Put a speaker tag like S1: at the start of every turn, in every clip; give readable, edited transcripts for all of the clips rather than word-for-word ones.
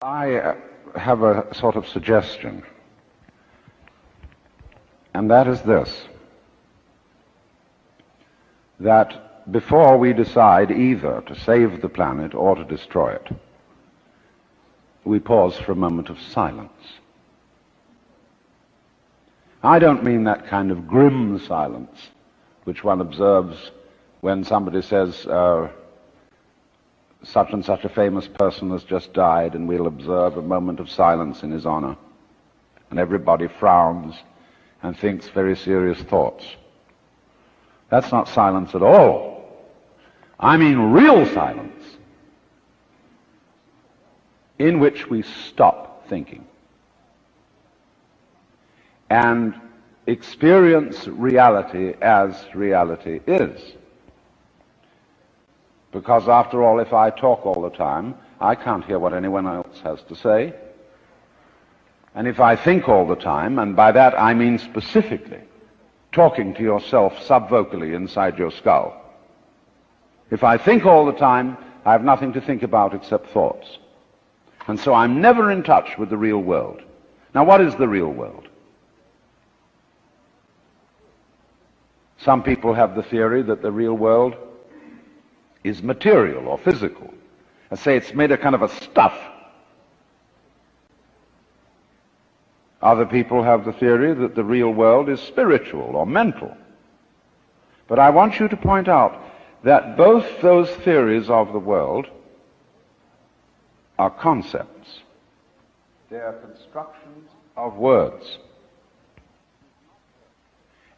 S1: I have a sort of suggestion, and that is this, that before we decide either to save the planet or to destroy it, we pause for a moment of silence. I don't mean that kind of grim silence which one observes when somebody says, such and such a famous person has just died, and we'll observe a moment of silence in his honor. And everybody frowns and thinks very serious thoughts. That's not silence at all. I mean real silence, in which we stop thinking and experience reality as reality is. Because after all, if I talk all the time, I can't hear what anyone else has to say. And if I think all the time, and by that I mean specifically talking to yourself subvocally inside your skull, if I think all the time, I have nothing to think about except thoughts. And so I'm never in touch with the real world. Now, what is the real world? Some people have the theory that the real world is material or physical. I say it's made of kind of a stuff. Other people have the theory that the real world is spiritual or mental. But I want you to point out that both those theories of the world are concepts. They are constructions of words.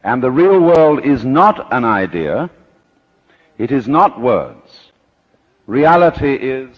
S1: And the real world is not an idea. It is not words. Reality is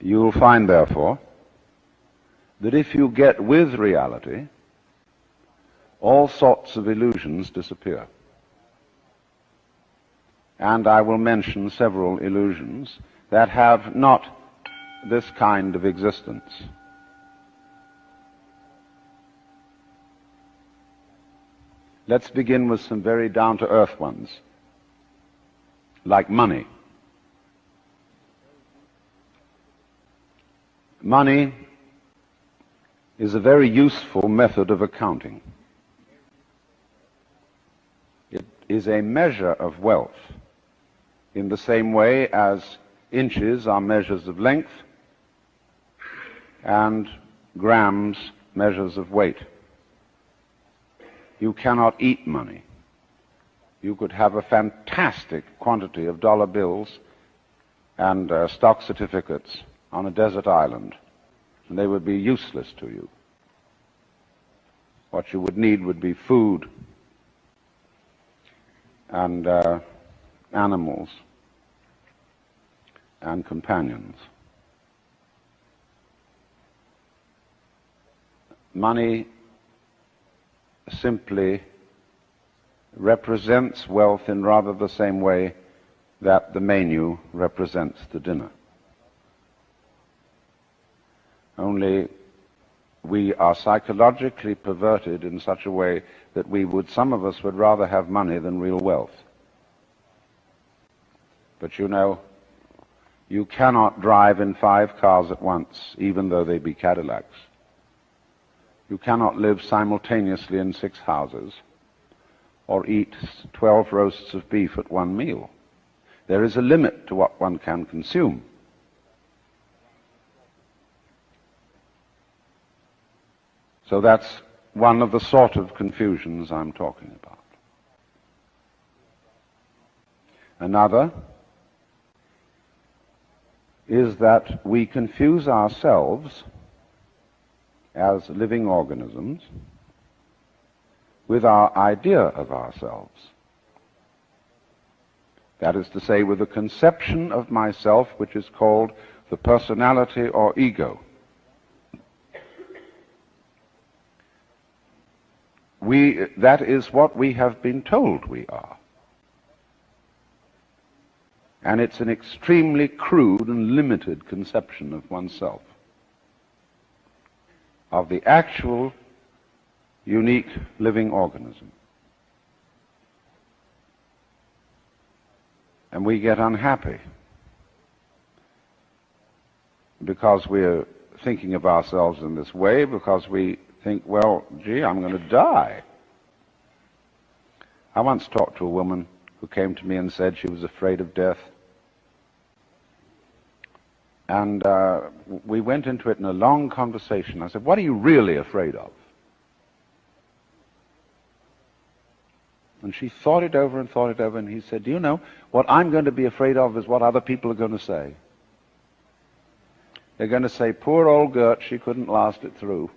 S1: You will find, therefore, that if you get with reality, all sorts of illusions disappear. And I will mention several illusions that have not this kind of existence. Let's begin with some very down-to-earth ones, like money. Money is a very useful method of accounting. It is a measure of wealth in the same way as inches are measures of length and grams measures of weight. You cannot eat money. You could have a fantastic quantity of dollar bills and stock certificates on a desert island, and they would be useless to you. What you would need would be food and animals and companions. Money simply represents wealth in rather the same way that the menu represents the dinner. Only we are psychologically perverted in such a way that some of us would rather have money than real wealth. But you know, you cannot drive in 5 cars at once, even though they be Cadillacs. You cannot live simultaneously in 6 houses or eat 12 roasts of beef at one meal. There is a limit to what one can consume. So that's one of the sort of confusions I'm talking about. Another is that we confuse ourselves as living organisms with our idea of ourselves. That is to say, with a conception of myself which is called the personality or ego. That is what we have been told we are. And it's an extremely crude and limited conception of oneself, of the actual unique living organism. And we get unhappy because we're thinking of ourselves in this way, because we think, well, gee, I'm going to die. I once talked to a woman who came to me and said she was afraid of death. And we went into it in a long conversation. I said, what are you really afraid of? And she thought it over, and he said, do you know, what I'm going to be afraid of is what other people are going to say. They're going to say, poor old Gert, she couldn't last it through.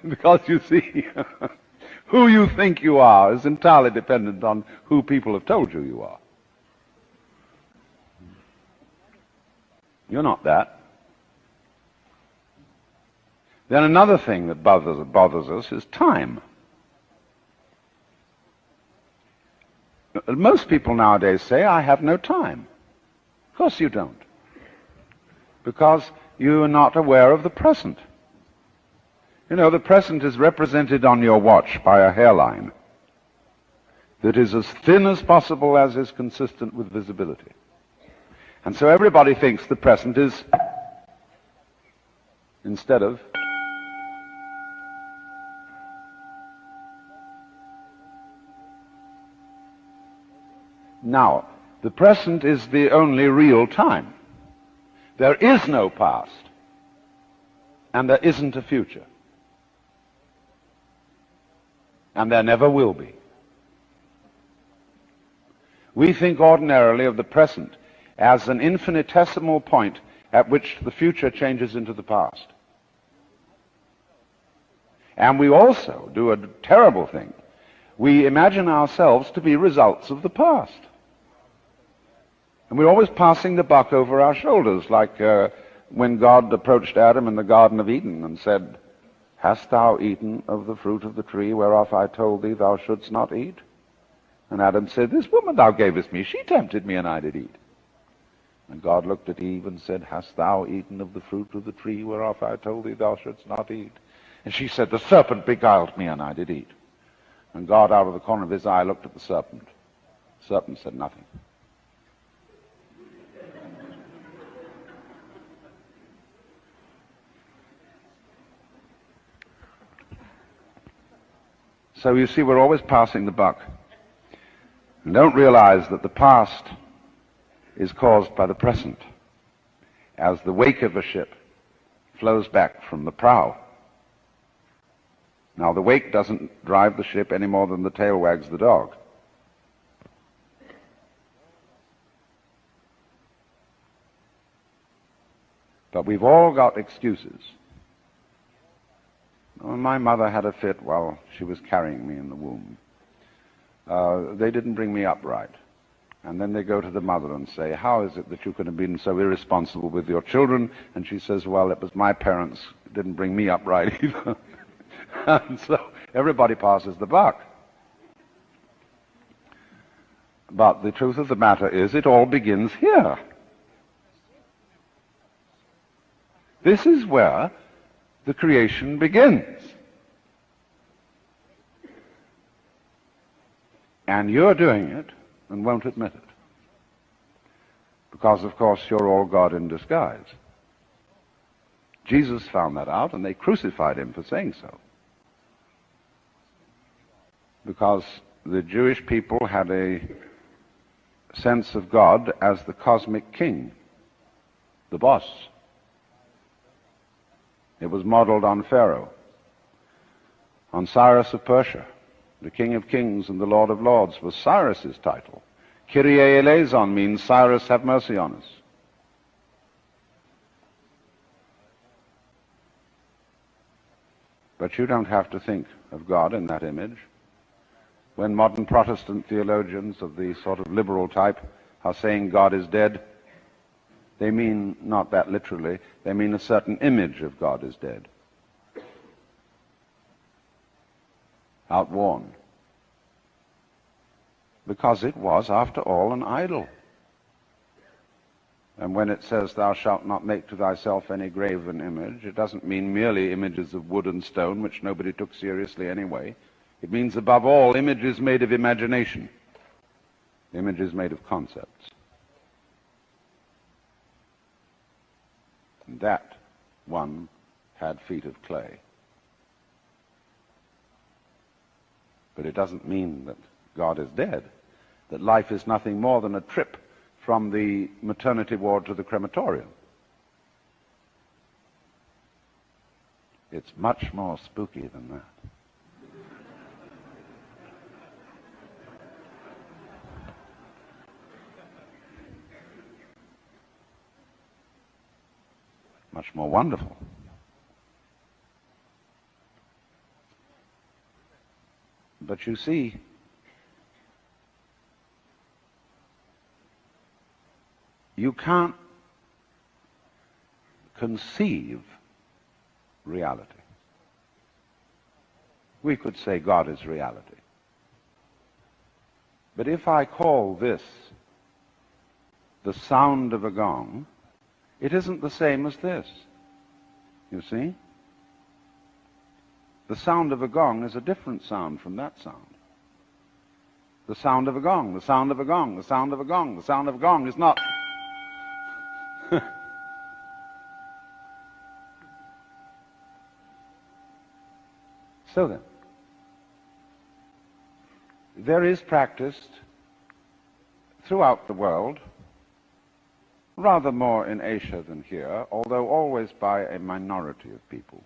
S1: Because you see, who you think you are is entirely dependent on who people have told you you are. You're not that. Then another thing that bothers us is time. Most people nowadays say, I have no time. Of course you don't. Because you are not aware of the present. You know, the present is represented on your watch by a hairline that is as thin as possible as is consistent with visibility. And so everybody thinks the present is, instead of, now, the present is the only real time. There is no past, and there isn't a future. And there never will be. We think ordinarily of the present as an infinitesimal point at which the future changes into the past. And we also do a terrible thing. We imagine ourselves to be results of the past. And we're always passing the buck over our shoulders, like when God approached Adam in the Garden of Eden and said, hast thou eaten of the fruit of the tree whereof I told thee thou shouldst not eat? And Adam said, this woman thou gavest me, she tempted me and I did eat. And God looked at Eve and said, hast thou eaten of the fruit of the tree whereof I told thee thou shouldst not eat? And she said, the serpent beguiled me and I did eat. And God, out of the corner of his eye, looked at the serpent. The serpent said nothing. So you see, we're always passing the buck. And don't realize that the past is caused by the present, as the wake of a ship flows back from the prow. Now, the wake doesn't drive the ship any more than the tail wags the dog. But we've all got excuses. My mother had a fit while she was carrying me in the womb. They didn't bring me up right. And then they go to the mother and say, how is it that you could have been so irresponsible with your children? And she says, well, it was my parents who didn't bring me up right either. And so everybody passes the buck. But the truth of the matter is, it all begins here. This is where the creation begins. And you're doing it and won't admit it. Because, of course, you're all God in disguise. Jesus found that out, and they crucified him for saying so. Because the Jewish people had a sense of God as the cosmic king, the boss. It was modeled on Pharaoh, on Cyrus of Persia. The King of Kings and the Lord of Lords was Cyrus's title. Kyrie eleison means, Cyrus, have mercy on us. But you don't have to think of God in that image. When modern Protestant theologians of the sort of liberal type are saying God is dead, they mean not that literally, they mean a certain image of God is dead. outworn. Because it was, after all, an idol. And when it says, thou shalt not make to thyself any graven image, it doesn't mean merely images of wood and stone, which nobody took seriously anyway. It means, above all, images made of imagination, images made of concepts. And that one had feet of clay. But it doesn't mean that God is dead, that life is nothing more than a trip from the maternity ward to the crematorium. It's much more spooky than that. Much more wonderful. But you see, you can't conceive reality. We could say God is reality. But if I call this the sound of a gong, it isn't the same as this. You see? The sound of a gong is a different sound from that sound. The sound of a gong, the sound of a gong, the sound of a gong, the sound of a gong is not... So then, there is practiced throughout the world, rather more in Asia than here, although always by a minority of people,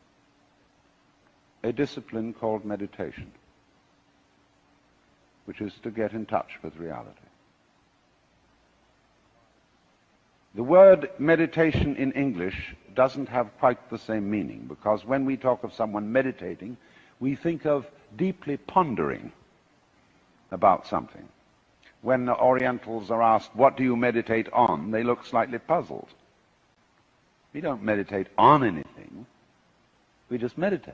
S1: a discipline called meditation, which is to get in touch with reality. The word meditation in English doesn't have quite the same meaning, because when we talk of someone meditating, we think of deeply pondering about something. When the Orientals are asked, what do you meditate on? They look slightly puzzled. We don't meditate on anything. We just meditate.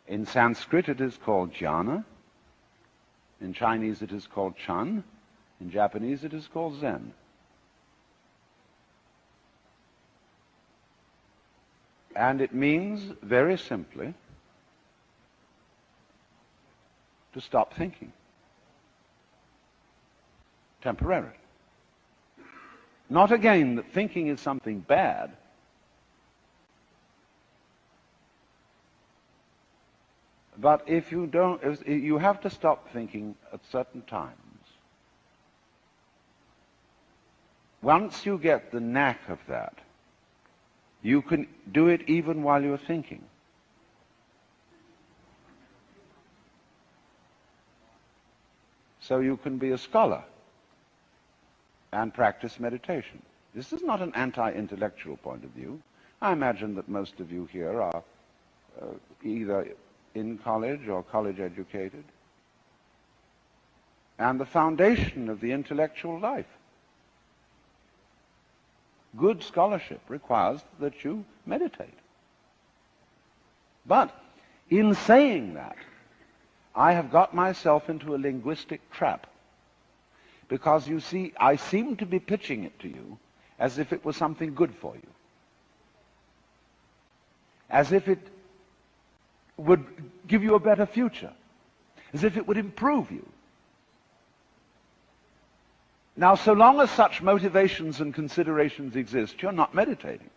S1: In Sanskrit it is called jhana. In Chinese it is called chan. In Japanese it is called Zen. And it means, very simply, to stop thinking. Temporarily. Not again that thinking is something bad, but if you don't, you have to stop thinking at certain times. Once you get the knack of that, you can do it even while you're thinking. So you can be a scholar and practice meditation. This is not an anti-intellectual point of view. I imagine that most of you here are either in college or college educated. And the foundation of the intellectual life, good scholarship, requires that you meditate. But in saying that, I have got myself into a linguistic trap. Because you see, I seem to be pitching it to you as if it was something good for you. As if it would give you a better future. As if it would improve you. Now, so long as such motivations and considerations exist, you're not meditating.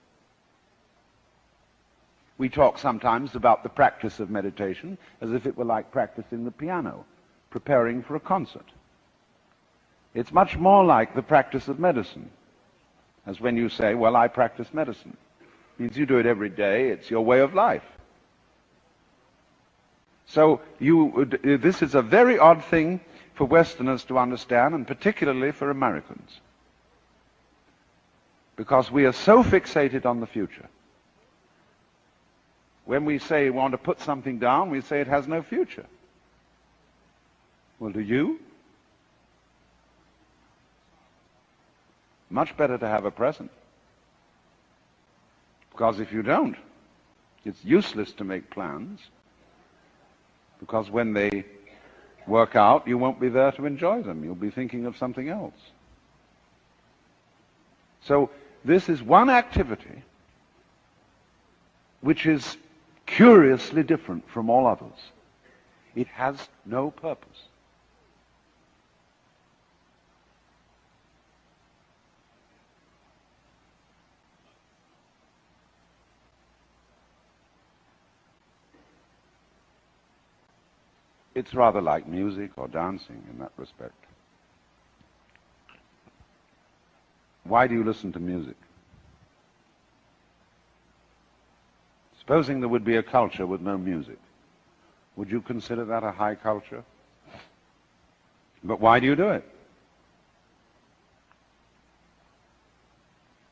S1: We talk sometimes about the practice of meditation as if it were like practicing the piano, preparing for a concert. It's much more like the practice of medicine, as when you say, well, I practice medicine. It means you do it every day, it's your way of life. So this is a very odd thing for Westerners to understand, and particularly for Americans. Because we are so fixated on the future. When we say we want to put something down, we say it has no future. Well, do you? Much better to have a present. Because if you don't, it's useless to make plans. Because when they work out, you won't be there to enjoy them. You'll be thinking of something else. So this is one activity which is curiously different from all others. It has no purpose. It's rather like music or dancing in that respect. Why do you listen to music? Supposing there would be a culture with no music, would you consider that a high culture? But why do you do it?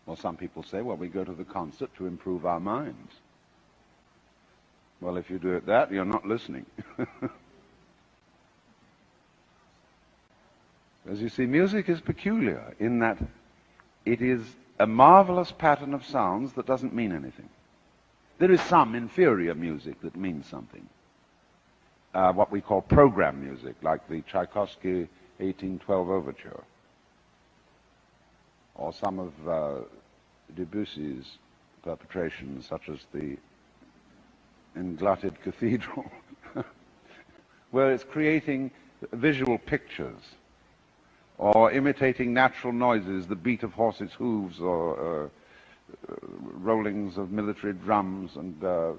S1: Well, some people say, well, we go to the concert to improve our minds. Well, if you do it that, you're not listening. As you see, music is peculiar in that it is a marvelous pattern of sounds that doesn't mean anything. There is some inferior music that means something. What we call program music, like the Tchaikovsky 1812 Overture, or some of Debussy's perpetrations, such as the Englutted Cathedral, where it's creating visual pictures, or imitating natural noises, the beat of horses' hooves, or rollings of military drums, and the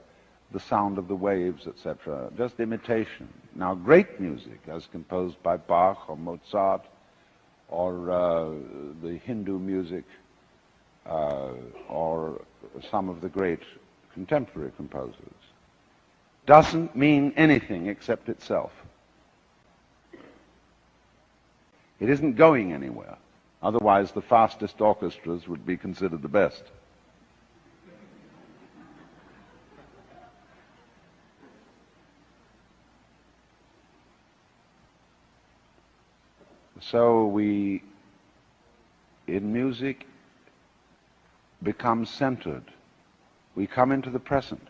S1: sound of the waves, etc. Just imitation. Now, great music, as composed by Bach or Mozart, or the Hindu music, or some of the great contemporary composers, doesn't mean anything except itself. It isn't going anywhere. Otherwise, the fastest orchestras would be considered the best. So we, in music, become centered. We come into the present.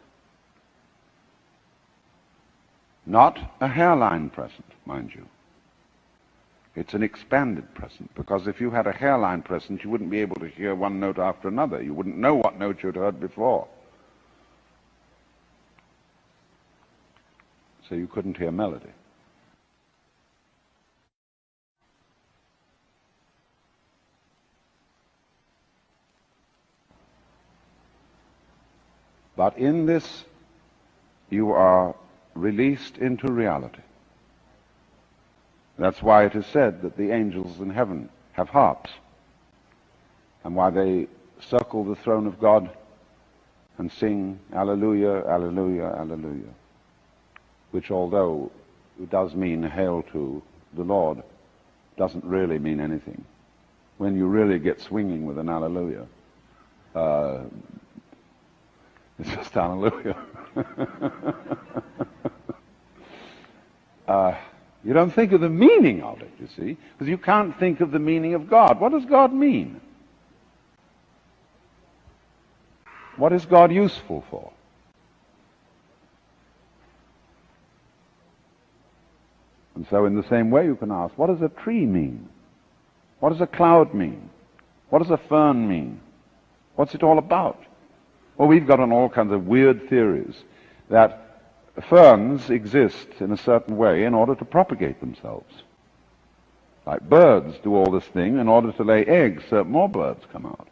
S1: Not a hairline present, mind you. It's an expanded present, because if you had a hairline present, you wouldn't be able to hear one note after another. You wouldn't know what note you'd heard before. So you couldn't hear melody. But in this, you are released into reality. That's why it is said that the angels in heaven have harps, and why they circle the throne of God and sing Alleluia, Alleluia, Alleluia, which, although it does mean hail to the Lord, doesn't really mean anything. When you really get swinging with an Alleluia, it's just Alleluia. You don't think of the meaning of it, you see, because you can't think of the meaning of God. What does God mean? What is God useful for? And so in the same way you can ask, what does a tree mean? What does a cloud mean? What does a fern mean? What's it all about? Well, we've got on all kinds of weird theories that ferns exist in a certain way in order to propagate themselves. Like birds do all this thing in order to lay eggs so that more birds come out.